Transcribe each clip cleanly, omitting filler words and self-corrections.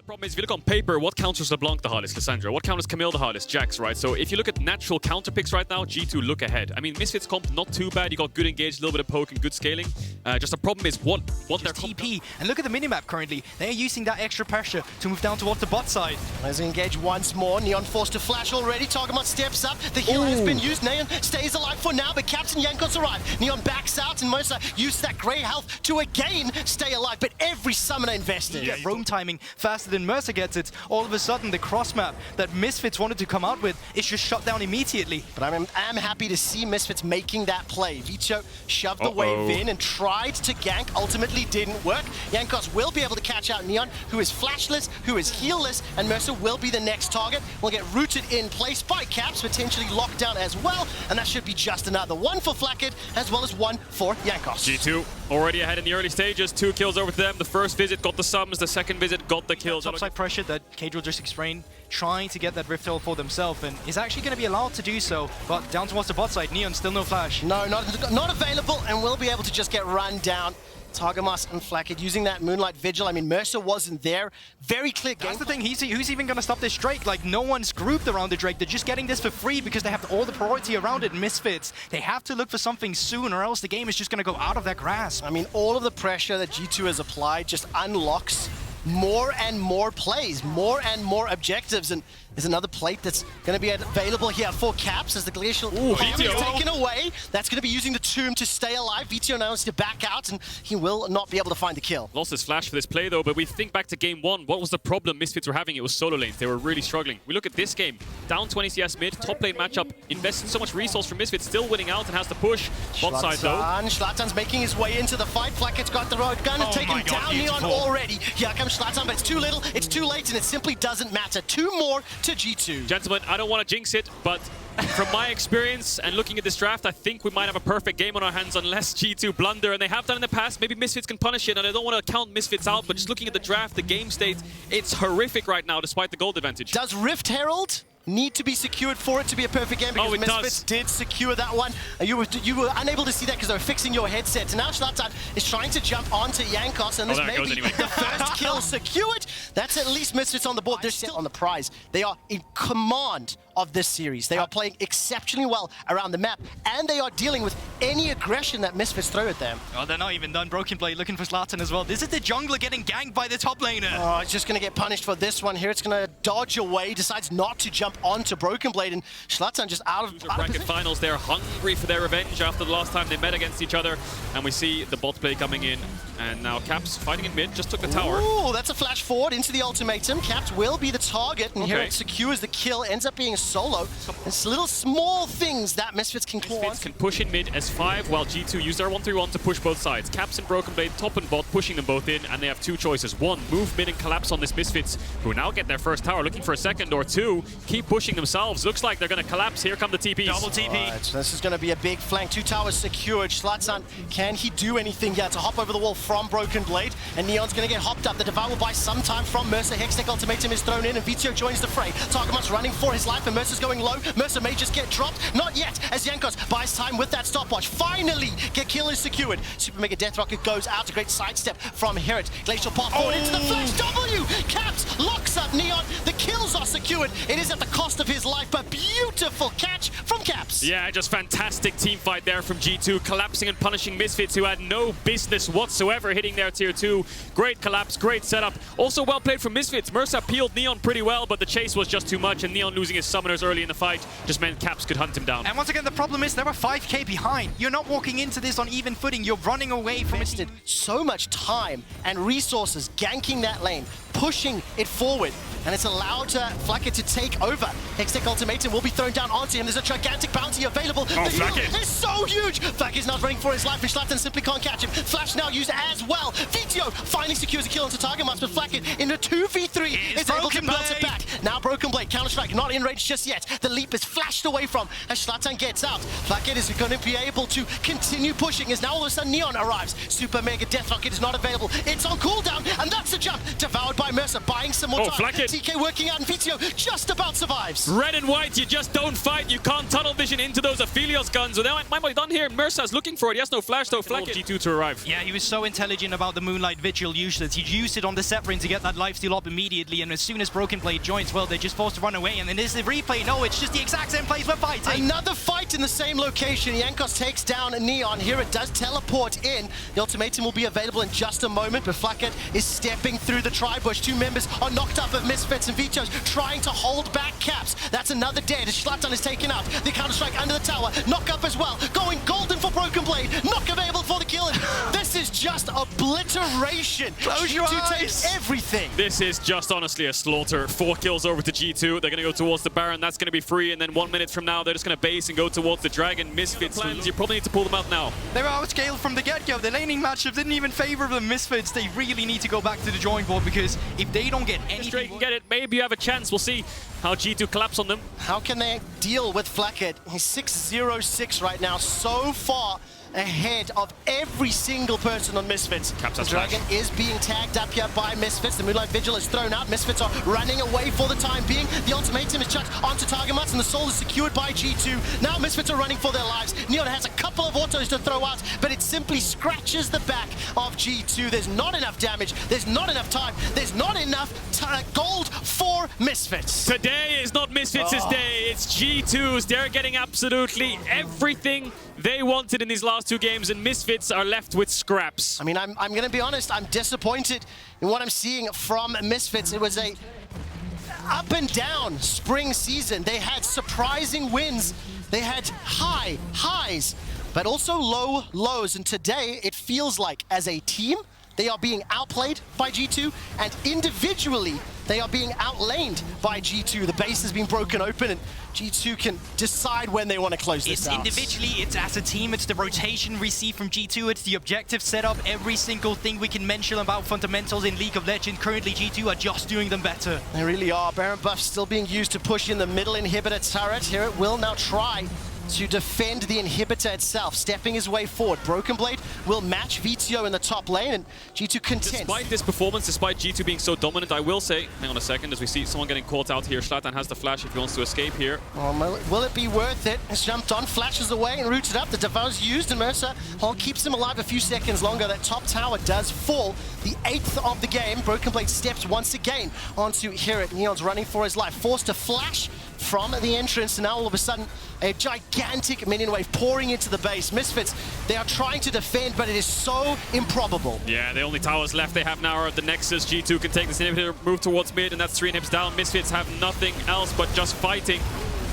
problem is, if you look on paper, what counters LeBalnc the hardest? Lisandra. What counters Camille the hardest? Jax, right? So if you look at natural counter picks right now, G2 look ahead. I mean, Misfits comp, not too bad. You got good engage, a little bit of poke and good scaling. Just the problem is what their TP. And look at the minimap currently. They're using that extra pressure to move down towards the bot side. As engage once more, Neon forced to flash already. Targamas steps up. The heal has been used. Neon stays alive for now, but Captain Jankos arrive. Neon backs out, and Mersa uses that grey health to again stay alive. But every summoner invested. Yeah, roam timing faster than Mersa gets it. All of a sudden, the cross map that Misfits wanted to come out with is just shut down immediately. But I'm happy to see Misfits making that play. Vetheo shoved the wave in and tried to gank. Ultimately didn't work. Jankos will be able to catch out Neon, who is flashless, who is healless, and Mersa will be the next target. Will get rooted in place by Caps, potentially locked down as well, and that should be just another one for Flakked, as well as one for Jankos. G2 already ahead in the early stages. 2 kills over to them. The first visit got the sums, the second visit got the kills. Topside pressure that Caedrel just explained, trying to get that Rift Hill for themselves, and is actually going to be allowed to do so, but down towards the bot side, Neon still no flash. No, not available, and will be able to just get run down. Targamas and Flakked using that Moonlight Vigil. I mean, Mersa wasn't there. Very clear game. That's the thing, who's even going to stop this Drake? Like, no one's grouped around the Drake. They're just getting this for free because they have all the priority around it. Misfits, they have to look for something soon, or else the game is just going to go out of their grasp. I mean, all of the pressure that G2 has applied just unlocks more and more plays, more and more objectives, and there's another plate that's going to be available here for Caps as the Glacial is taken away. That's going to be using the Tomb to stay alive. Vetheo now needs to back out, and he will not be able to find the kill. Lost his flash for this play, though, but we think back to game 1. What was the problem Misfits were having? It was solo lanes. They were really struggling. We look at this game. Down 20 CS mid, top lane matchup, investing so much resource from Misfits, still winning out and has to push. Bot side, though. Shlatan's making his way into the fight. Flakked's got the road gun and taken down Neon already. Here comes Shlatan, but it's too little, it's too late, and it simply doesn't matter. 2 more to G2. Gentlemen, I don't want to jinx it, but from my experience and looking at this draft, I think we might have a perfect game on our hands unless G2 blunder, and they have done in the past. Maybe Misfits can punish it, and I don't want to count Misfits out, but just looking at the draft, the game state, it's horrific right now despite the gold advantage. Does Rift Herald need to be secured for it to be a perfect game? Because Misfits did secure that one. You were unable to see that because they were fixing your headset. And now Shlatan is trying to jump onto Jankos, and this may be the first kill secured. That's at least Misfits on the board. They're still on the prize. They are in command of this series. They are playing exceptionally well around the map, and they are dealing with any aggression that Misfits throw at them. Oh, they're not even done. Broken Blade looking for Shlatan as well. This is the jungler getting ganked by the top laner. Oh, it's just going to get punished for this one here. It's going to dodge away, decides not to jump onto Broken Blade, and Shlatan just out of bracket finals. They're hungry for their revenge after the last time they met against each other, and we see the bot play coming in, and now Caps fighting in mid, just took the tower. Ooh, that's a flash forward into the ultimatum. Caps will be the target, and here it secures the kill, ends up being a solo. It's little small things that Misfits can claw. Misfits can push in mid as 5, while G2 use their 1-3-1 to push both sides. Caps and Broken Blade, top and bot, pushing them both in, and they have 2 choices. 1, move mid and collapse on this Misfits, who now get their first tower, looking for a second, or 2, keep pushing themselves. Looks like they're going to collapse. Here come the TPs. Double TP. Right, so this is going to be a big flank. 2 towers secured. Shlatan, can he do anything yet to hop over the wall from Broken Blade? And Neon's going to get hopped up. The Devour will buy some time from Mersa. Hextech ultimatum is thrown in, and Vetheo joins the fray. Targamas running for his life, and Mersa's going low. Mersa may just get dropped. Not yet, as Jankos buys time with that stopwatch. Finally, get kill is secured. Super Mega Death Rocket goes out. A great sidestep from HiRit. Glacial path forward into the flash. W! Caps locks up Neon. The kills are secured. It is at the cost of his life, but beautiful catch from Caps. Yeah, just fantastic team fight there from G2, collapsing and punishing Misfits, who had no business whatsoever hitting their tier 2. Great collapse, great setup. Also well played from Misfits. Mersa peeled Neon pretty well, but the chase was just too much, and Neon losing his summoners early in the fight just meant Caps could hunt him down. And once again, the problem is they were 5k behind. You're not walking into this on even footing. You're running away from it. So much time and resources ganking that lane, pushing it forward, and it's allowed Flakked to take over. Hextech ultimatum will be thrown down onto him. There's a gigantic bounty available. The heal is so huge. Flakked not running for his life, and Shlatan simply can't catch him. Flash now used as well. Vetheo finally secures a kill onto Targamas, but Flakked in a 2v3 is able to bounce it back. Now Broken Blade, Counter-Strike, not in range just yet. The leap is flashed away from as Shlatan gets out. Flakked is going to be able to continue pushing as now all of a sudden Neon arrives. Super Mega Death Rocket is not available. It's on cooldown, and that's a jump. Devoured by Mersa, buying some more time. Flakked. TK working out, and Vetheo just about survives. Red and white, you just don't fight. You can't tunnel vision into those Aphelios guns. Well, might be done here. Mersa's looking for it. He has no flash, though. Flakked G2 to arrive. Yeah, he was so intelligent about the Moonlight Vigil usage. He used it on the Severin to get that lifesteal up immediately, and as soon as Broken Blade joins, well, they're just forced to run away, and then there's the replay. No, it's just the exact same place we're fighting. Another fight in the same location. Jankos takes down Neon. Here it does teleport in. The ultimatum will be available in just a moment, but Flakked is stepping through the tri-bush. Two members are knocked up of Misfits, and Vetheo's trying to hold back Caps. That's another dead as Shlatan is taken out. The Counter-Strike under the tower. Knock up as well. Going golden for Broken Blade. Knock available for the kill. This is just obliteration. Close your G2 eyes. takes everything. This is just honestly a slaughter. 4 kills over to G2. They're going to go towards the Baron. That's going to be free. And then 1 minute from now, they're just going to base and go towards the Dragon. Misfits plans. You probably need to pull them out now. They were outscaled from the get-go. The laning matchup didn't even favor the Misfits. They really need to go back to the drawing board, because if they don't get anything... Straight can get it. Maybe you have a chance. We'll see how G2 collapse on them. How can they deal with Flakked? He's 6-0-6 right now, so far ahead of every single person on Misfits. Caps Dragon is being tagged up here by Misfits. The Moonlight Vigil is thrown out. Misfits are running away for the time being. The ultimatum is chucked onto Targamas, and the soul is secured by G2. Now Misfits are running for their lives. Neon has a couple of autos to throw out, but it simply scratches the back of G2. There's not enough damage. There's not enough time. There's not enough gold for Misfits. Today is not Misfits' day. It's G2's. They're getting absolutely everything they wanted in these last 2 games, and Misfits are left with scraps. I mean, I'm going to be honest, I'm disappointed in what I'm seeing from Misfits. It was a up and down spring season. They had surprising wins. They had high highs, but also low lows. And today, it feels like as a team, they are being outplayed by G2, and individually, they are being outlaned by G2. The base has been broken open, and G2 can decide when they want to close this out. Individually, it's as a team, it's the rotation we see from G2, it's the objective setup, every single thing we can mention about fundamentals in League of Legends. Currently, G2 are just doing them better. They really are. Baron buff still being used to push in the middle inhibitor turret. HiRit will now try to defend the inhibitor itself, stepping his way forward. Broken Blade will match Vetheo in the top lane, and G2 content. Despite this performance, despite G2 being so dominant, I will say, hang on a second, as we see someone getting caught out here. Shlatan has the flash if he wants to escape here. Will it be worth it? He's jumped on, flashes away, and rooted up. The Devour's used, and Mersa keeps him alive a few seconds longer. That top tower does fall. The 8th of the game. Broken Blade steps once again onto HiRit. Neon's running for his life, forced to flash from the entrance, and now all of a sudden a gigantic minion wave pouring into the base. Misfits, they are trying to defend, but it is so improbable. Yeah, the only towers left they have now are the Nexus. G2 can take this inhibitor, move towards mid, and that's 3 inhibs down. Misfits have nothing else but just fighting.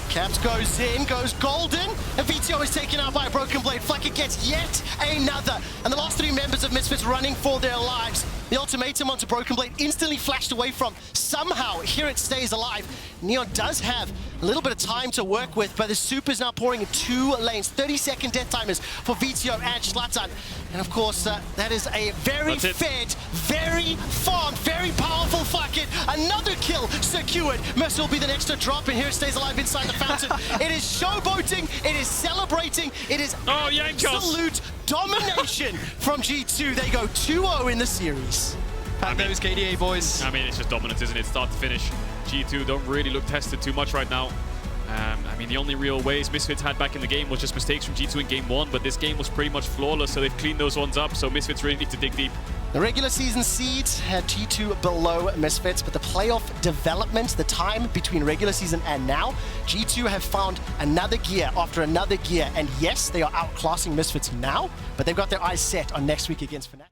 Caps goes in, goes golden, and Vetheo is taken out by a Broken Blade. Flakked gets yet another, and the last 3 members of Misfits running for their lives. The ultimatum onto Broken Blade instantly flashed away from. Somehow, HiRit stays alive. Neon does have a little bit of time to work with, but the super is now pouring in 2 lanes. 30-second death timers for Vetheo and Shlatan. And of course, that is a very fed, very farmed, very powerful Flakked. Another kill secured. Mersa will be the next to drop, and here it stays alive inside the fountain. It is showboating, it is celebrating, it is absolute domination from G2. They go 2-0 in the series. And those KDA boys. I mean, it's just dominance, isn't it? Start to finish. G2 don't really look tested too much right now. I mean, the only real ways Misfits had back in the game was just mistakes from G2 in game 1, but this game was pretty much flawless, so they've cleaned those ones up, so Misfits really need to dig deep. The regular season seeds had G2 below Misfits, but the playoff development, the time between regular season and now, G2 have found another gear after another gear, and yes, they are outclassing Misfits now, but they've got their eyes set on next week against Fnatic.